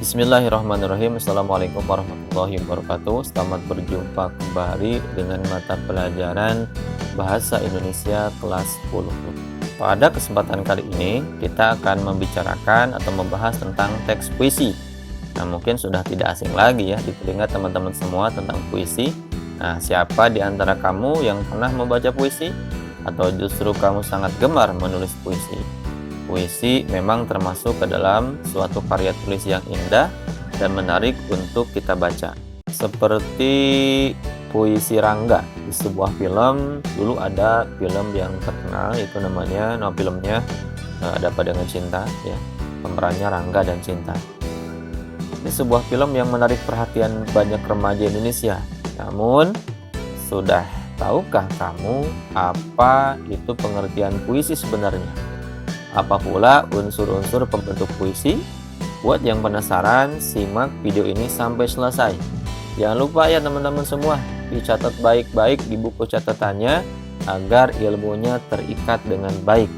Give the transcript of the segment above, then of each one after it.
Bismillahirrahmanirrahim. Assalamualaikum warahmatullahi wabarakatuh. Selamat berjumpa kembali dengan mata pelajaran Bahasa Indonesia kelas 10. Pada kesempatan kali ini kita akan membicarakan atau membahas tentang teks puisi. Nah, mungkin sudah tidak asing lagi ya di telinga teman-teman semua tentang puisi. Nah, siapa di antara kamu yang pernah membaca puisi? Atau justru kamu sangat gemar menulis puisi? Puisi memang termasuk ke dalam suatu karya tulis yang indah dan menarik untuk kita baca. Seperti puisi Rangga di sebuah film, dulu ada film yang terkenal, itu namanya, nama filmnya Ada Apa Dengan Cinta, ya, pemerannya Rangga dan Cinta. Ini sebuah film yang menarik perhatian banyak remaja Indonesia. Namun, sudah tahukah kamu apa itu pengertian puisi sebenarnya? Apa pula unsur-unsur pembentuk puisi? Buat yang penasaran, simak video ini sampai selesai. Jangan lupa ya teman-teman semua, dicatat baik-baik di buku catatannya agar ilmunya terikat dengan baik.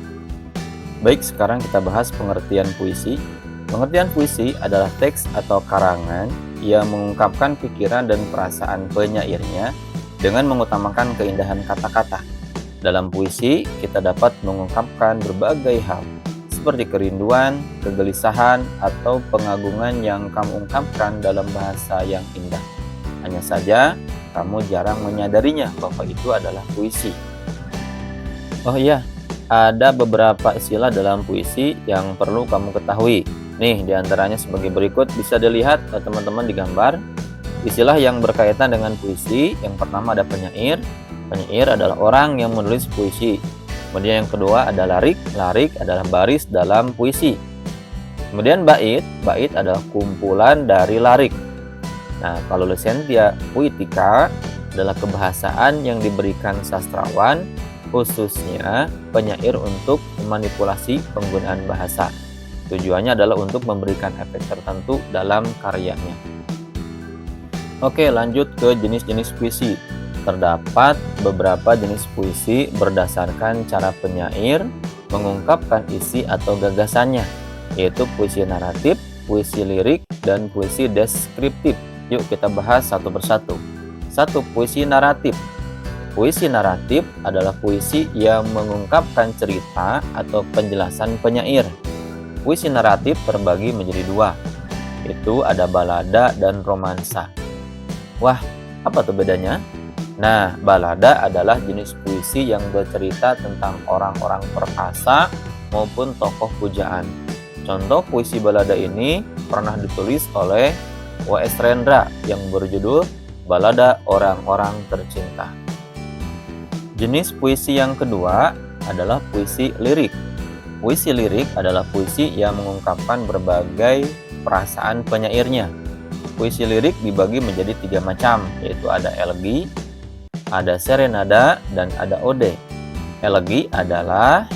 Baik, sekarang kita bahas pengertian puisi. Pengertian puisi adalah teks atau karangan yang mengungkapkan pikiran dan perasaan penyairnya dengan mengutamakan keindahan kata-kata. Dalam puisi, kita dapat mengungkapkan berbagai hal, seperti kerinduan, kegelisahan, atau pengagungan yang kamu ungkapkan dalam bahasa yang indah. Hanya saja, kamu jarang menyadarinya bahwa itu adalah puisi. Oh iya, ada beberapa istilah dalam puisi yang perlu kamu ketahui. Nih, diantaranya sebagai berikut, bisa dilihat teman-teman di gambar. Istilah yang berkaitan dengan puisi, yang pertama ada penyair. Penyair adalah orang yang menulis puisi. Kemudian yang kedua ada larik. Larik adalah baris dalam puisi. Kemudian bait. Bait adalah kumpulan dari larik. Nah, kalau licentia poetica adalah kebahasaan yang diberikan sastrawan, khususnya penyair untuk memanipulasi penggunaan bahasa. Tujuannya adalah untuk memberikan efek tertentu dalam karyanya. Oke, lanjut ke jenis-jenis puisi. Terdapat beberapa jenis puisi berdasarkan cara penyair mengungkapkan isi atau gagasannya, yaitu puisi naratif, puisi lirik, dan puisi deskriptif. Yuk kita bahas satu persatu. Satu, puisi naratif. Puisi naratif adalah puisi yang mengungkapkan cerita atau penjelasan penyair. Puisi naratif terbagi menjadi dua, yaitu ada balada dan romansa. Wah, apa tuh bedanya? Nah, balada adalah jenis puisi yang bercerita tentang orang-orang perkasa maupun tokoh pujaan. Contoh puisi balada ini pernah ditulis oleh W.S. Rendra yang berjudul Balada Orang-Orang Tercinta. Jenis puisi yang kedua adalah puisi lirik. Puisi lirik adalah puisi yang mengungkapkan berbagai perasaan penyairnya. Puisi lirik dibagi menjadi 3 macam, yaitu ada elegi, ada serenada, dan ada ode. Elegi adalah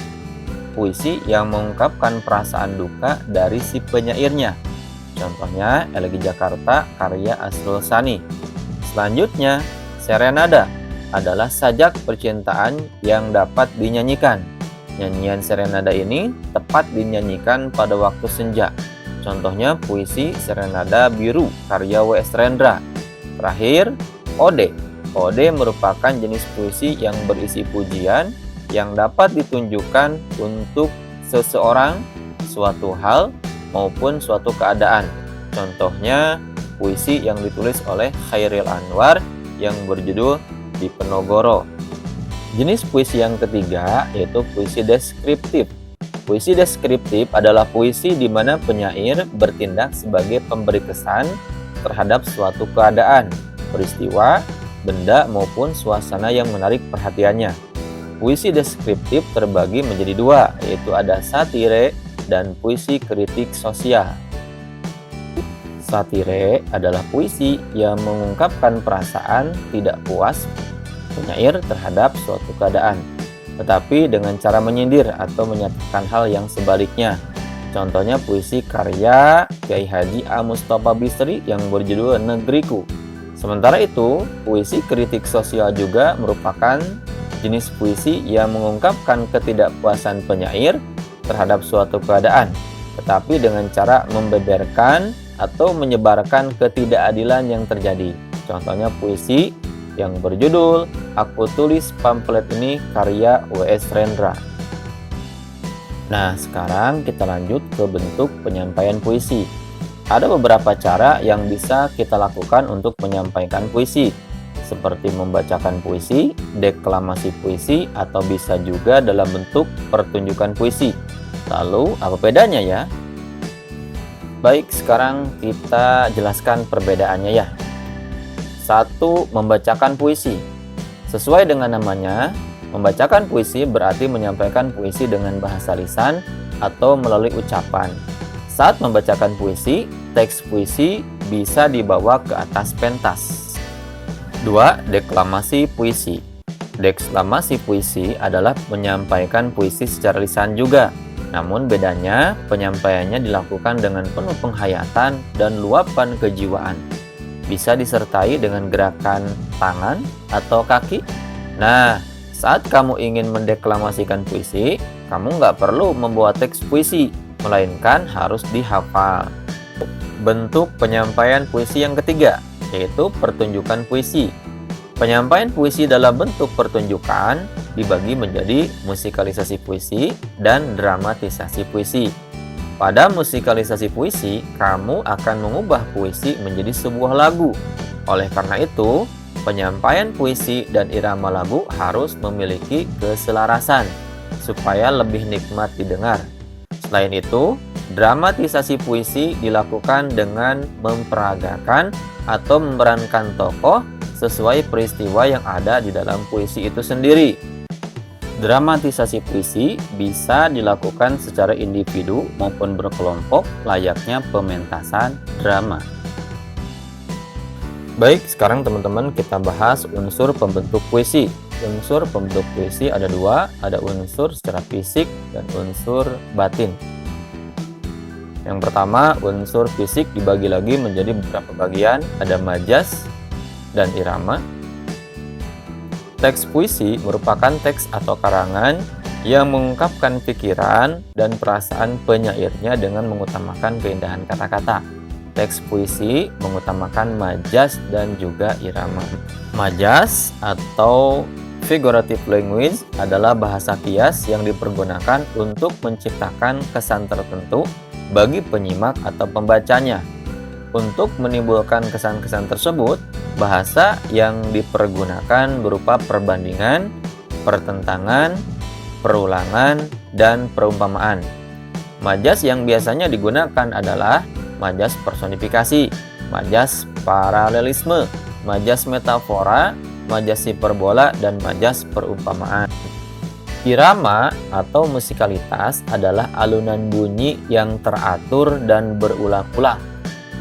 puisi yang mengungkapkan perasaan duka dari si penyairnya. Contohnya Elegi Jakarta karya Asrul Sani. Selanjutnya, serenada adalah sajak percintaan yang dapat dinyanyikan. Nyanyian serenada ini tepat dinyanyikan pada waktu senja. Contohnya puisi Serenada Biru karya W.S. Rendra. Terakhir, ode. Ode merupakan jenis puisi yang berisi pujian yang dapat ditunjukkan untuk seseorang, suatu hal, maupun suatu keadaan. Contohnya puisi yang ditulis oleh Chairil Anwar yang berjudul Diponegoro. Jenis puisi yang ketiga yaitu puisi deskriptif. Puisi deskriptif adalah puisi di mana penyair bertindak sebagai pemberi kesan terhadap suatu keadaan, peristiwa, benda maupun suasana yang menarik perhatiannya. Puisi deskriptif terbagi menjadi dua, yaitu ada satire dan puisi kritik sosial. Satire adalah puisi yang mengungkapkan perasaan tidak puas penyair terhadap suatu keadaan, tetapi dengan cara menyindir atau menyatakan hal yang sebaliknya. Contohnya puisi karya Kiai Haji A. Mustafa Bisri yang berjudul Negeriku. Sementara itu, puisi kritik sosial juga merupakan jenis puisi yang mengungkapkan ketidakpuasan penyair terhadap suatu keadaan, tetapi dengan cara membeberkan atau menyebarkan ketidakadilan yang terjadi. Contohnya puisi yang berjudul Aku Tulis Pamflet Ini karya W.S. Rendra. Nah, sekarang kita lanjut ke bentuk penyampaian puisi. Ada beberapa cara yang bisa kita lakukan untuk menyampaikan puisi, seperti membacakan puisi, deklamasi puisi, atau bisa juga dalam bentuk pertunjukan puisi. Lalu, apa bedanya ya? Baik, sekarang kita jelaskan perbedaannya ya. 1. Membacakan puisi. Sesuai dengan namanya, membacakan puisi berarti menyampaikan puisi dengan bahasa lisan atau melalui ucapan. Saat membacakan puisi, teks puisi bisa dibawa ke atas pentas. 2. Deklamasi puisi. Deklamasi puisi adalah menyampaikan puisi secara lisan juga. Namun bedanya, penyampaiannya dilakukan dengan penuh penghayatan dan luapan kejiwaan. Bisa disertai dengan gerakan tangan atau kaki. Nah, saat kamu ingin mendeklamasikan puisi, kamu nggak perlu membuat teks puisi, melainkan harus dihafal. Bentuk penyampaian puisi yang ketiga, yaitu pertunjukan puisi. Penyampaian puisi dalam bentuk pertunjukan dibagi menjadi musikalisasi puisi dan dramatisasi puisi. Pada musikalisasi puisi, kamu akan mengubah puisi menjadi sebuah lagu. Oleh karena itu, penyampaian puisi dan irama lagu harus memiliki keselarasan supaya lebih nikmat didengar. Selain itu, dramatisasi puisi dilakukan dengan memperagakan atau memerankan tokoh sesuai peristiwa yang ada di dalam puisi itu sendiri. Dramatisasi puisi bisa dilakukan secara individu maupun berkelompok layaknya pementasan drama. Baik, sekarang teman-teman kita bahas unsur pembentuk puisi. Unsur pembentuk puisi ada dua, ada unsur secara fisik dan unsur batin. Yang pertama, unsur fisik dibagi lagi menjadi beberapa bagian, ada majas dan irama. Teks puisi merupakan teks atau karangan yang mengungkapkan pikiran dan perasaan penyairnya dengan mengutamakan keindahan kata-kata. Teks puisi mengutamakan majas dan juga irama. Majas atau figurative language adalah bahasa kias yang dipergunakan untuk menciptakan kesan tertentu bagi penyimak atau pembacanya. Untuk menimbulkan kesan-kesan tersebut, bahasa yang dipergunakan berupa perbandingan, pertentangan, perulangan, dan perumpamaan. Majas yang biasanya digunakan adalah majas personifikasi, majas paralelisme, majas metafora, majas hiperbola, dan majas perumpamaan. Irama atau musikalitas adalah alunan bunyi yang teratur dan berulang-ulang.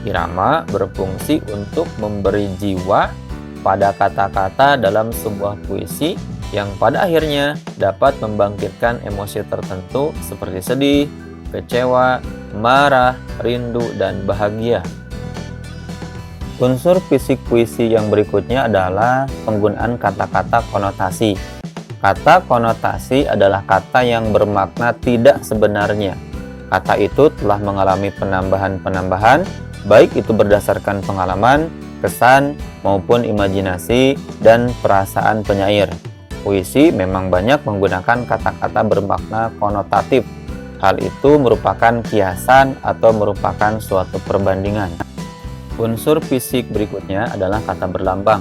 Irama berfungsi untuk memberi jiwa pada kata-kata dalam sebuah puisi yang pada akhirnya dapat membangkitkan emosi tertentu seperti sedih, kecewa, marah, rindu, dan bahagia. Unsur fisik puisi yang berikutnya adalah penggunaan kata-kata konotasi. Kata konotasi adalah kata yang bermakna tidak sebenarnya. Kata itu telah mengalami penambahan-penambahan, baik itu berdasarkan pengalaman, kesan, maupun imajinasi dan perasaan penyair. Puisi memang banyak menggunakan kata-kata bermakna konotatif. Hal itu merupakan kiasan atau merupakan suatu perbandingan. Unsur fisik berikutnya adalah kata berlambang.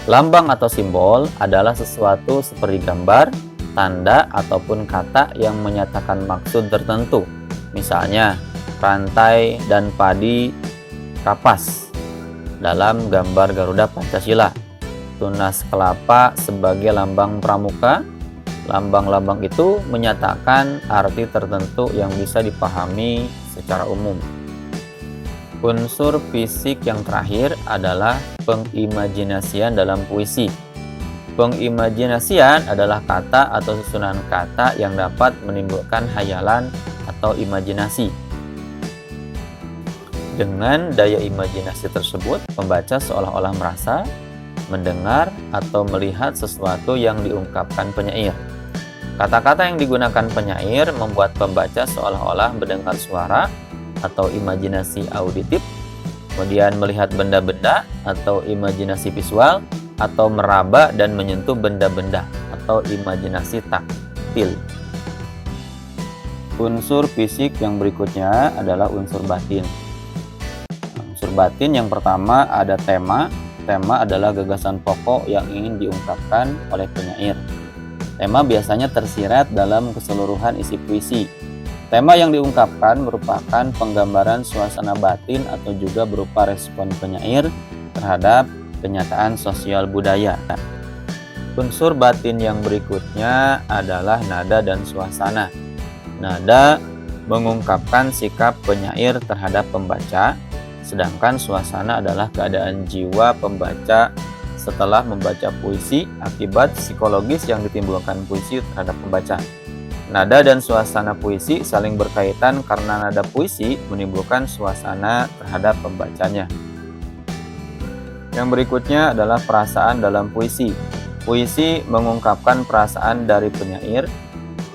Lambang atau simbol adalah sesuatu seperti gambar, tanda, ataupun kata yang menyatakan maksud tertentu. Misalnya, rantai dan padi kapas dalam gambar Garuda Pancasila, tunas kelapa sebagai lambang pramuka. Lambang-lambang itu menyatakan arti tertentu yang bisa dipahami secara umum. Unsur fisik yang terakhir adalah pengimajinasian dalam puisi. Pengimajinasian adalah kata atau susunan kata yang dapat menimbulkan hayalan atau imajinasi. Dengan daya imajinasi tersebut, pembaca seolah-olah merasa, mendengar, atau melihat sesuatu yang diungkapkan penyair. Kata-kata yang digunakan penyair membuat pembaca seolah-olah mendengar suara, atau imajinasi auditif, kemudian melihat benda-benda atau imajinasi visual, atau meraba dan menyentuh benda-benda atau imajinasi taktil. Unsur fisik yang berikutnya adalah unsur batin. Unsur batin yang pertama ada tema. Tema adalah gagasan pokok yang ingin diungkapkan oleh penyair. Tema biasanya tersirat dalam keseluruhan isi puisi. Tema yang diungkapkan merupakan penggambaran suasana batin atau juga berupa respon penyair terhadap kenyataan sosial budaya. Unsur batin yang berikutnya adalah nada dan suasana. Nada mengungkapkan sikap penyair terhadap pembaca, sedangkan suasana adalah keadaan jiwa pembaca setelah membaca puisi akibat psikologis yang ditimbulkan puisi terhadap pembaca. Nada dan suasana puisi saling berkaitan karena nada puisi menimbulkan suasana terhadap pembacanya. Yang berikutnya adalah perasaan dalam puisi. Puisi mengungkapkan perasaan dari penyair.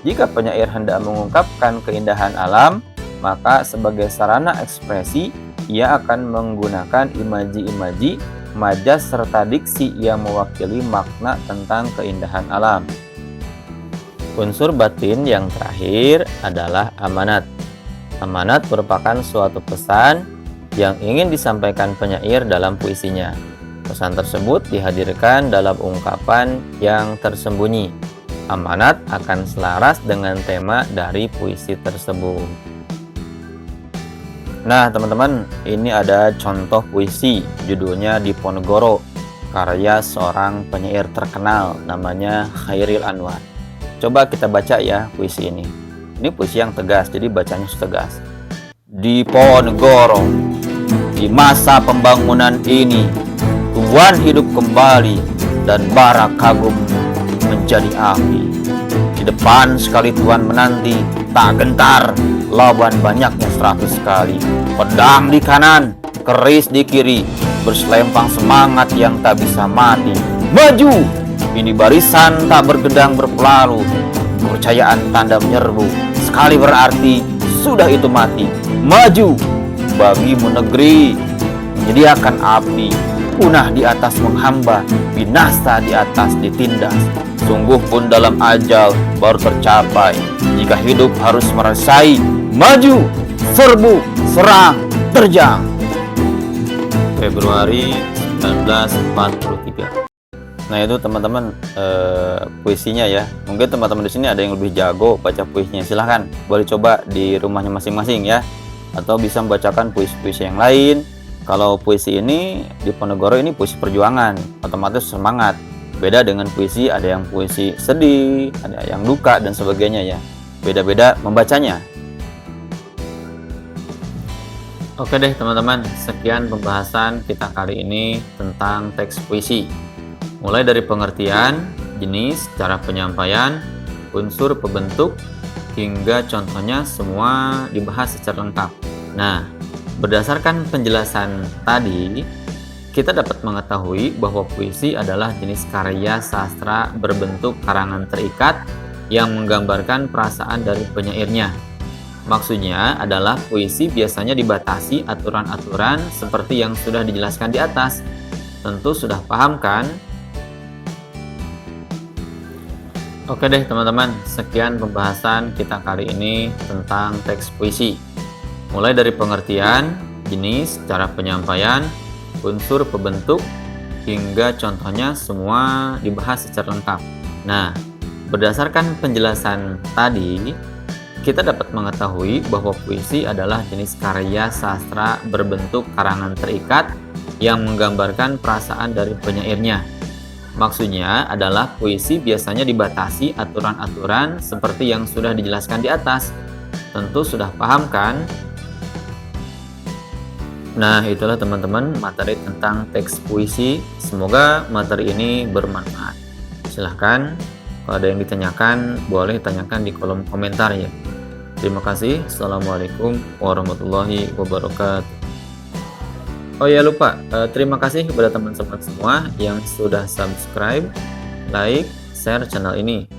Jika penyair hendak mengungkapkan keindahan alam, maka sebagai sarana ekspresi, ia akan menggunakan imaji-imaji, majas serta diksi yang mewakili makna tentang keindahan alam. Unsur batin yang terakhir adalah amanat. Amanat merupakan suatu pesan yang ingin disampaikan penyair dalam puisinya. Pesan tersebut dihadirkan dalam ungkapan yang tersembunyi. Amanat akan selaras dengan tema dari puisi tersebut. Nah teman-teman, ini ada contoh puisi, judulnya Diponegoro, karya seorang penyair terkenal namanya Chairil Anwar. Coba kita baca ya puisi ini. Ini puisi yang tegas, jadi bacanya harus tegas. Diponegoro, di masa pembangunan ini, Tuhan hidup kembali dan bara kagum menjadi api. Di depan sekali Tuhan menanti, tak gentar lawan banyaknya 100 kali. Pedang di kanan, keris di kiri, berselempang semangat yang tak bisa mati. Maju! Ini barisan tak bergedang berpelaru, kepercayaan tanda menyerbu. Sekali berarti sudah itu mati. Maju! Bagimu negeri menyediakan api, punah di atas menghamba, binasa di atas ditindas. Sungguh pun dalam ajal baru tercapai. Jika hidup harus meresai, maju, serbu, serang, terjang. Februari 1943. Nah itu teman-teman puisinya ya. Mungkin teman-teman di sini ada yang lebih jago baca puisinya. Silahkan, boleh coba di rumahnya masing-masing ya. Atau bisa membacakan puisi-puisi yang lain. Kalau puisi ini Diponegoro ini puisi perjuangan, otomatis semangat. Beda dengan puisi, ada yang puisi sedih, ada yang duka dan sebagainya ya. Beda-beda membacanya. Oke deh teman-teman, sekian pembahasan kita kali ini tentang teks puisi. Mulai dari pengertian, jenis, cara penyampaian, unsur pembentuk, hingga contohnya semua dibahas secara lengkap. Nah, berdasarkan penjelasan tadi, kita dapat mengetahui bahwa puisi adalah jenis karya sastra berbentuk karangan terikat yang menggambarkan perasaan dari penyairnya. Maksudnya adalah puisi biasanya dibatasi aturan-aturan seperti yang sudah dijelaskan di atas. Tentu sudah paham kan? Oke deh teman-teman, sekian pembahasan kita kali ini tentang teks puisi. Mulai dari pengertian, jenis, cara penyampaian, unsur pembentuk, hingga contohnya semua dibahas secara lengkap. Nah, berdasarkan penjelasan tadi, kita dapat mengetahui bahwa puisi adalah jenis karya sastra berbentuk karangan terikat yang menggambarkan perasaan dari penyairnya. Maksudnya adalah puisi biasanya dibatasi aturan-aturan seperti yang sudah dijelaskan di atas. Tentu sudah paham kan? Nah, itulah teman-teman materi tentang teks puisi. Semoga materi ini bermanfaat. Silahkan, kalau ada yang ditanyakan, boleh tanyakan di kolom komentar ya. Terima kasih. Assalamualaikum warahmatullahi wabarakatuh. Oh ya lupa, terima kasih kepada teman-teman semua yang sudah subscribe, like, share channel ini.